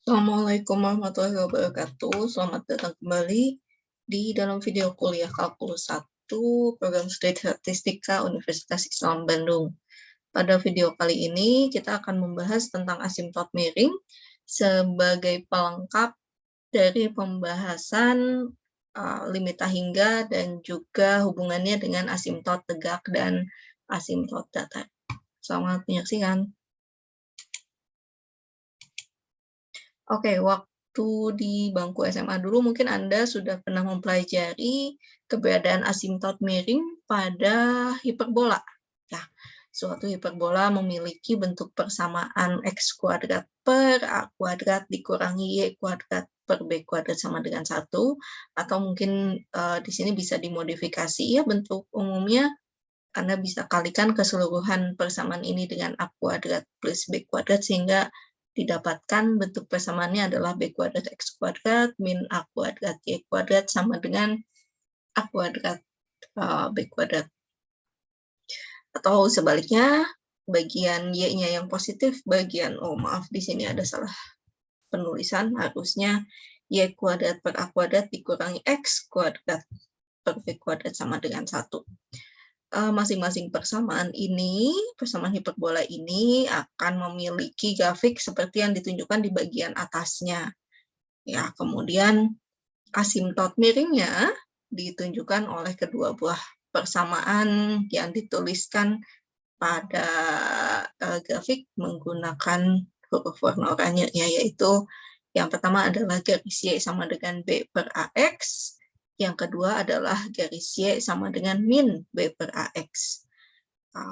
Assalamualaikum warahmatullahi wabarakatuh. Selamat datang kembali di dalam video kuliah Kalkulus 1 Program Studi Statistika Universitas Islam Bandung. Pada video kali ini kita akan membahas tentang asimtot miring sebagai pelengkap dari pembahasan limit hingga dan juga hubungannya dengan asimtot tegak dan asimtot datar. Selamat menyaksikan. Oke, waktu di bangku SMA dulu mungkin Anda sudah pernah mempelajari keberadaan asimtot miring pada hiperbola. Nah, suatu hiperbola memiliki bentuk persamaan X kuadrat per A kuadrat dikurangi Y kuadrat per B kuadrat sama dengan 1, atau mungkin di sini bisa dimodifikasi ya bentuk umumnya. Anda bisa kalikan keseluruhan persamaan ini dengan A kuadrat plus B kuadrat sehingga didapatkan bentuk persamaannya adalah B kuadrat X kuadrat min A kuadrat Y kuadrat sama dengan A kuadrat B kuadrat. Atau sebaliknya, bagian Y-nya yang positif, bagian, maaf di sini ada salah penulisan, harusnya Y kuadrat per A kuadrat dikurangi X kuadrat per B kuadrat sama dengan 1. Masing-masing persamaan hiperbola ini akan memiliki grafik seperti yang ditunjukkan di bagian atasnya. Ya, kemudian asimtot miringnya ditunjukkan oleh kedua buah persamaan yang dituliskan pada grafik menggunakan huruf warna oranye, yaitu yang pertama adalah garis Y sama dengan B per AX, yang kedua adalah garis Y sama dengan min B per AX.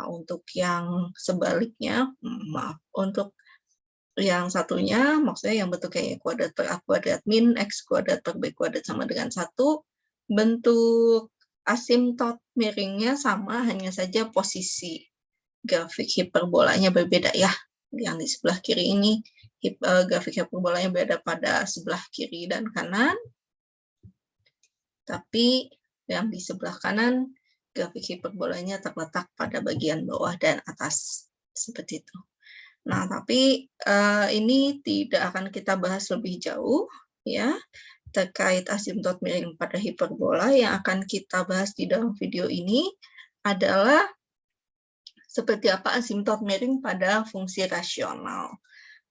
Untuk yang sebaliknya, untuk yang satunya, maksudnya yang bentuknya Y kuadrat per A kuadrat min X kuadrat per B kuadrat sama dengan 1, bentuk asimtot miringnya sama, hanya saja posisi grafik hiperbolanya berbeda ya. Yang di sebelah kiri ini grafik hiperbolanya beda pada sebelah kiri dan kanan. Tapi yang di sebelah kanan, grafik hiperbolanya terletak pada bagian bawah dan atas. Seperti itu. Nah, tapi ini tidak akan kita bahas lebih jauh, ya, terkait asimtot miring pada hiperbola. Yang akan kita bahas di dalam video ini adalah seperti apa asimtot miring pada fungsi rasional.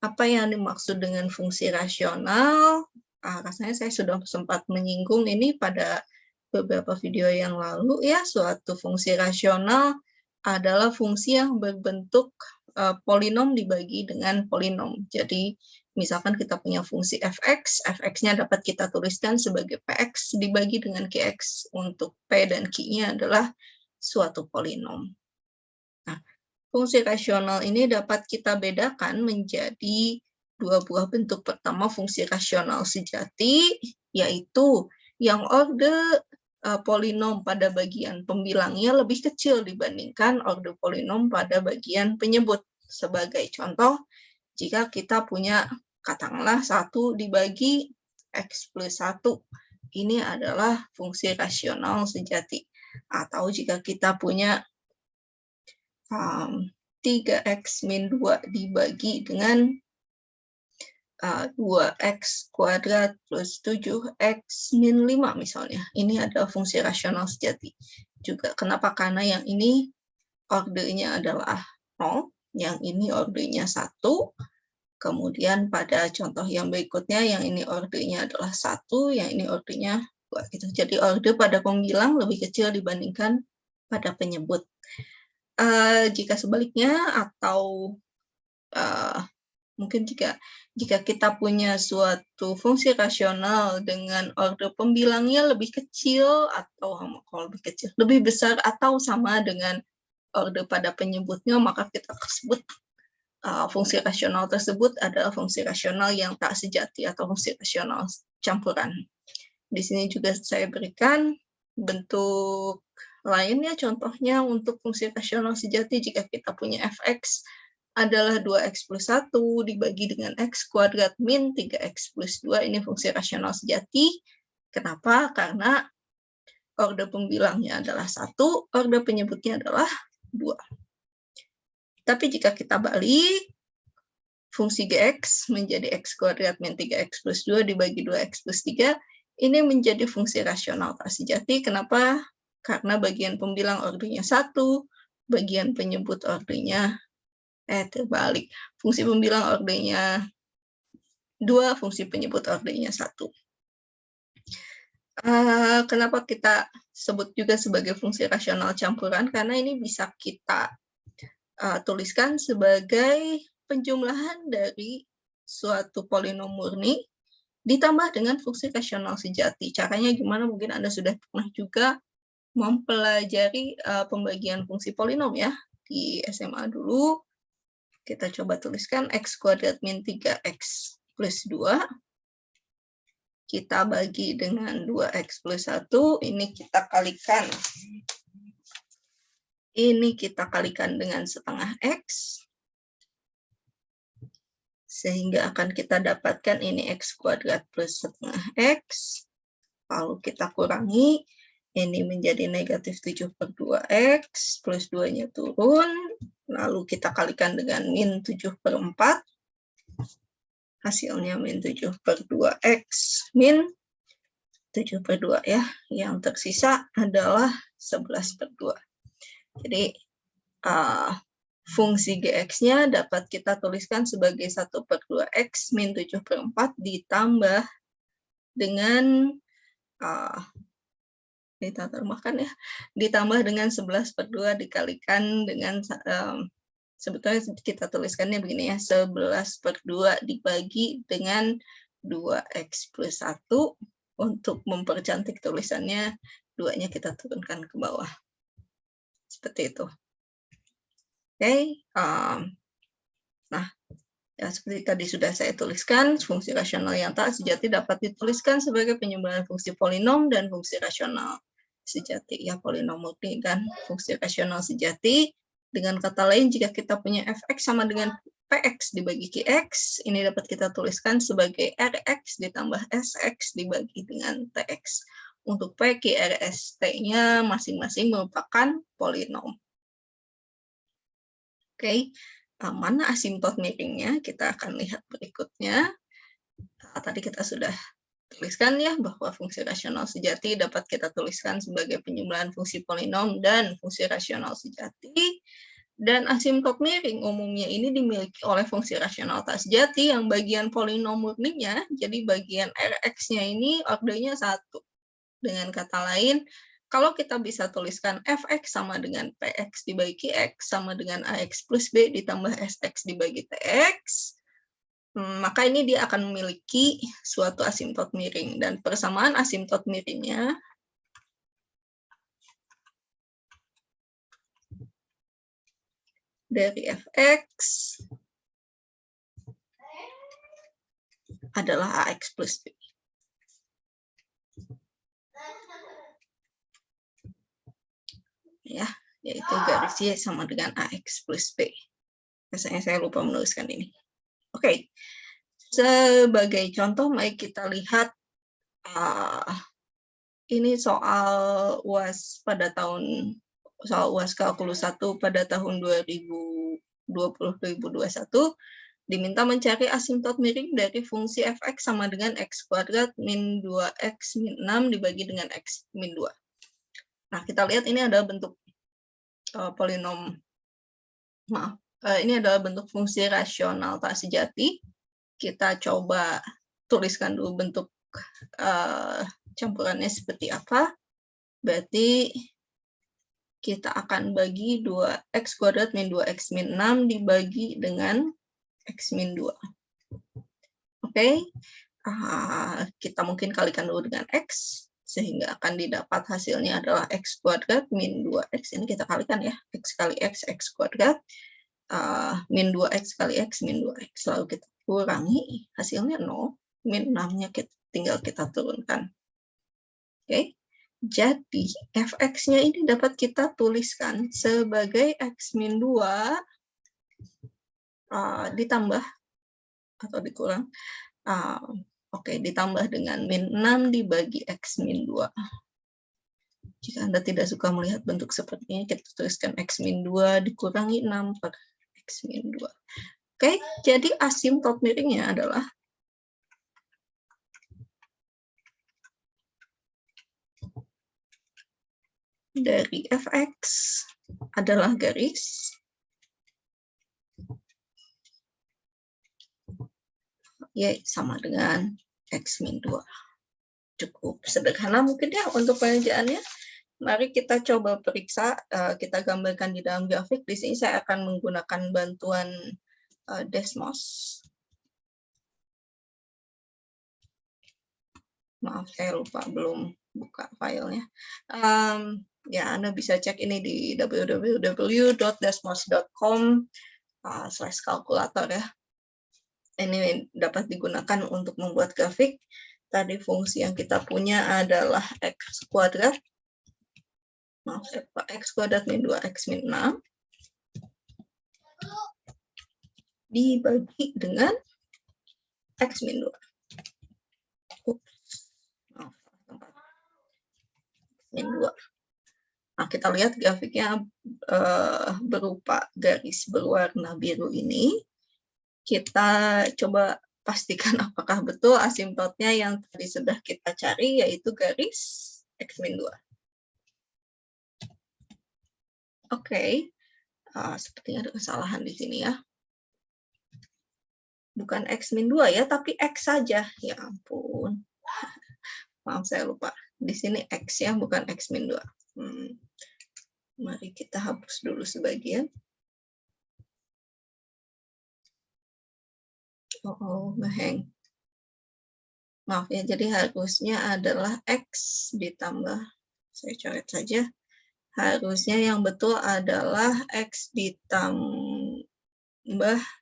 Apa yang dimaksud dengan fungsi rasional? Rasanya saya sudah sempat menyinggung ini pada beberapa video yang lalu ya. Suatu fungsi rasional adalah fungsi yang berbentuk polinom dibagi dengan polinom. Jadi misalkan kita punya fungsi fx, fx-nya dapat kita tuliskan sebagai px dibagi dengan qx. Untuk p dan q-nya adalah suatu polinom. Nah, fungsi rasional ini dapat kita bedakan menjadi dua buah bentuk. Pertama, fungsi rasional sejati, yaitu yang orde polinom pada bagian pembilangnya lebih kecil dibandingkan orde polinom pada bagian penyebut. Sebagai contoh, jika kita punya katakanlah 1 dibagi X plus 1, ini adalah fungsi rasional sejati. Atau jika kita punya 3x min 2 dibagi dengan 2x kuadrat plus 7x min 5 misalnya. Ini adalah fungsi rasional sejati. Juga kenapa? Karena yang ini ordenya adalah 0, yang ini ordenya 1. Kemudian pada contoh yang berikutnya, yang ini ordenya adalah 1, yang ini ordenya 2. Gitu. Jadi orde pada pembilang lebih kecil dibandingkan pada penyebut. Jika sebaliknya, atau mungkin jika kita punya suatu fungsi rasional dengan orde pembilangnya lebih kecil, atau kalau lebih kecil, lebih besar atau sama dengan orde pada penyebutnya, maka kita sebut fungsi rasional tersebut adalah fungsi rasional yang tak sejati atau fungsi rasional campuran. Di sini juga saya berikan bentuk lainnya, contohnya untuk fungsi rasional sejati jika kita punya fx adalah 2x plus 1 dibagi dengan x kuadrat min 3x plus 2, ini fungsi rasional sejati. Kenapa? Karena orde pembilangnya adalah 1, orde penyebutnya adalah 2. Tapi jika kita balik, fungsi Gx menjadi X kuadrat min 3X plus 2 dibagi 2X plus 3, ini menjadi fungsi rasional tak sejati. Kenapa? Karena bagian pembilang ordernya 1, bagian penyebut ordernya terbalik. Fungsi pembilang ordernya 2, fungsi penyebut ordernya 1. Kenapa kita sebut juga sebagai fungsi rasional campuran? Karena ini bisa kita tuliskan sebagai penjumlahan dari suatu polinom murni ditambah dengan fungsi rasional sejati. Caranya gimana? Mungkin Anda sudah pernah juga mempelajari pembagian fungsi polinom ya di SMA dulu. Kita coba tuliskan X kuadrat min 3X plus 2. Kita bagi dengan 2X plus 1. Ini kita kalikan. Ini kita kalikan dengan setengah X. Sehingga akan kita dapatkan ini X kuadrat plus setengah X. Lalu kita kurangi. Ini menjadi negatif 7/2X. Plus 2-nya turun. Lalu kita kalikan dengan min 7/4. Hasilnya min 7/2X. Min 7/2 ya. Yang tersisa adalah 11/2. Jadi, fungsi Gx-nya dapat kita tuliskan sebagai 1/2X min 7/4 ditambah dengan, kita tambahkan ya, ditambah dengan 11/2 dikalikan dengan, sebetulnya kita tuliskannya begini ya, 11/2 dibagi dengan 2X plus 1, untuk mempercantik tulisannya, 2-nya kita turunkan ke bawah. Seperti itu. Oke, nah, ya seperti tadi sudah saya tuliskan, fungsi rasional yang tak sejati dapat dituliskan sebagai penjumlahan fungsi polinom dan fungsi rasional sejati. Ya, polinom murni dan fungsi rasional sejati. Dengan kata lain, jika kita punya fx sama dengan px dibagi qx, ini dapat kita tuliskan sebagai rx ditambah sx dibagi dengan tx. Untuk p, q, r, s, t-nya masing-masing merupakan polinom. Oke, mana asimtot miringnya? Kita akan lihat berikutnya. Tadi kita sudah tuliskan ya, bahwa fungsi rasional sejati dapat kita tuliskan sebagai penjumlahan fungsi polinom dan fungsi rasional sejati. Dan asimtot miring umumnya ini dimiliki oleh fungsi rasional tak sejati yang bagian polinom murninya, jadi bagian Rx-nya ini ordernya 1. Dengan kata lain, kalau kita bisa tuliskan fx sama dengan px dibagi qx sama dengan ax plus b ditambah sx dibagi tx, maka ini dia akan memiliki suatu asimtot miring. Dan persamaan asimtot miringnya dari fx adalah ax plus b. Ya, yaitu garis Y sama dengan AX plus B. Biasanya saya lupa menuliskan ini. Oke, sebagai contoh, mari kita lihat ini soal UAS pada soal UAS kalkulus 1 pada tahun 2020-2021, diminta mencari asimtot miring dari fungsi fx sama dengan x kuadrat min 2x min 6 dibagi dengan x min 2. Nah, kita lihat ini adalah bentuk polinom, ini adalah bentuk fungsi rasional tak sejati. Kita coba tuliskan dulu bentuk campurannya seperti apa. Berarti kita akan bagi 2x kuadrat min 2x min 6 dibagi dengan x min 2. Oke, kita mungkin kalikan dulu dengan x, sehingga akan didapat hasilnya adalah x kuadrat min 2x. Ini kita kalikan ya, x kali x kuadrat, min 2x kali x min 2x. Lalu kita kurangi, hasilnya 0, min 6-nya tinggal kita turunkan. Oke, jadi fx-nya ini dapat kita tuliskan sebagai x min 2 ditambah atau dikurang, ditambah dengan min 6 dibagi x min 2. Jika Anda tidak suka melihat bentuk seperti ini, kita tuliskan x min 2 dikurangi 6 per x min 2. Oke, jadi asimtot miringnya adalah dari fx adalah garis y sama dengan x min 2. Cukup sederhana mungkin ya untuk pengerjaannya. Mari kita coba periksa, kita gambarkan di dalam grafik. Di sini saya akan menggunakan bantuan Desmos. Maaf, saya lupa belum buka filenya. Ya, Anda bisa cek ini di www.desmos.com/kalkulator ya. Ini dapat digunakan untuk membuat grafik. Tadi fungsi yang kita punya adalah x kuadrat. Maaf, x kuadrat min 2x min 6 dibagi dengan x min 2. Maaf, min 2. Nah, kita lihat grafiknya berupa garis berwarna biru ini. Kita coba pastikan apakah betul asimtotnya yang tadi sudah kita cari, yaitu garis x min 2. Oke, sepertinya ada kesalahan di sini ya. Bukan x min 2 ya, tapi x saja. Ya ampun. Maaf, saya lupa. Di sini x ya, bukan x min 2. Mari kita hapus dulu sebagian. Ngeheng. Maaf ya, jadi harusnya adalah x ditambah, saya coret saja. Harusnya yang betul adalah x ditambah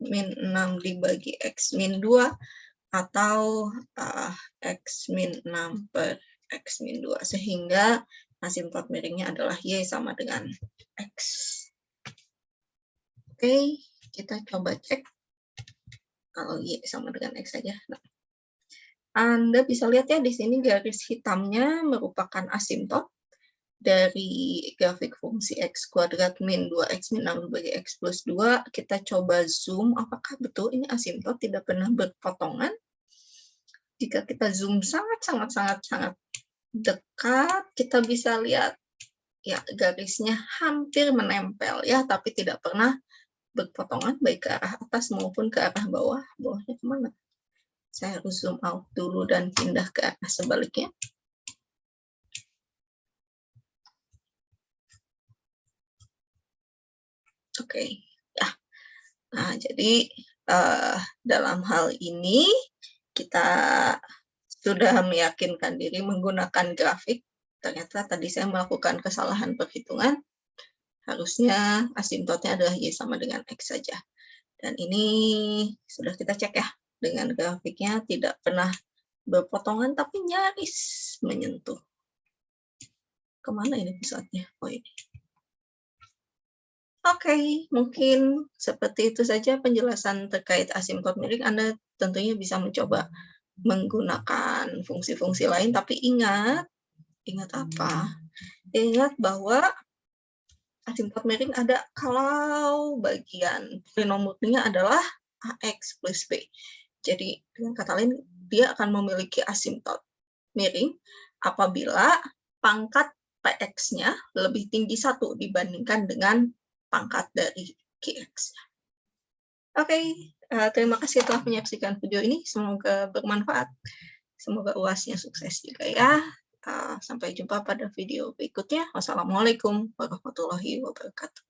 min 6 dibagi x min 2 atau x min 6 per x min 2. Sehingga asimtot miringnya adalah y sama dengan x. Oke, kita coba cek kalau y sama dengan x saja. Nah, Anda bisa lihat ya di sini garis hitamnya merupakan asimtot dari grafik fungsi x kuadrat min 2x min 6 dibagi x plus 2. Kita coba zoom, apakah betul ini asimtot tidak pernah berpotongan? Jika kita zoom sangat dekat, kita bisa lihat ya garisnya hampir menempel ya, tapi tidak pernah berpotongan baik ke arah atas maupun ke arah bawah. Bawahnya kemana? Saya harus zoom out dulu dan pindah ke arah sebaliknya. Oke, ya. Nah, jadi dalam hal ini kita sudah meyakinkan diri menggunakan grafik. Ternyata tadi saya melakukan kesalahan perhitungan. Harusnya asimtotnya adalah y sama dengan x saja. Dan ini sudah kita cek ya, dengan grafiknya tidak pernah berpotongan tapi nyaris menyentuh. Kemana ini pusatnya? Oh ini. Oke, mungkin seperti itu saja penjelasan terkait asimtot miring. Anda tentunya bisa mencoba menggunakan fungsi-fungsi lain, tapi ingat apa? Ingat bahwa asimtot miring ada kalau bagian polinomnya adalah ax plus b. Jadi dengan kata lain, dia akan memiliki asimtot miring apabila pangkat px-nya lebih tinggi 1 dibandingkan dengan pangkat dari qx. Oke, terima kasih telah menyaksikan video ini. Semoga bermanfaat. Semoga UAS-nya sukses juga ya. Sampai jumpa pada video berikutnya. Wassalamualaikum warahmatullahi wabarakatuh.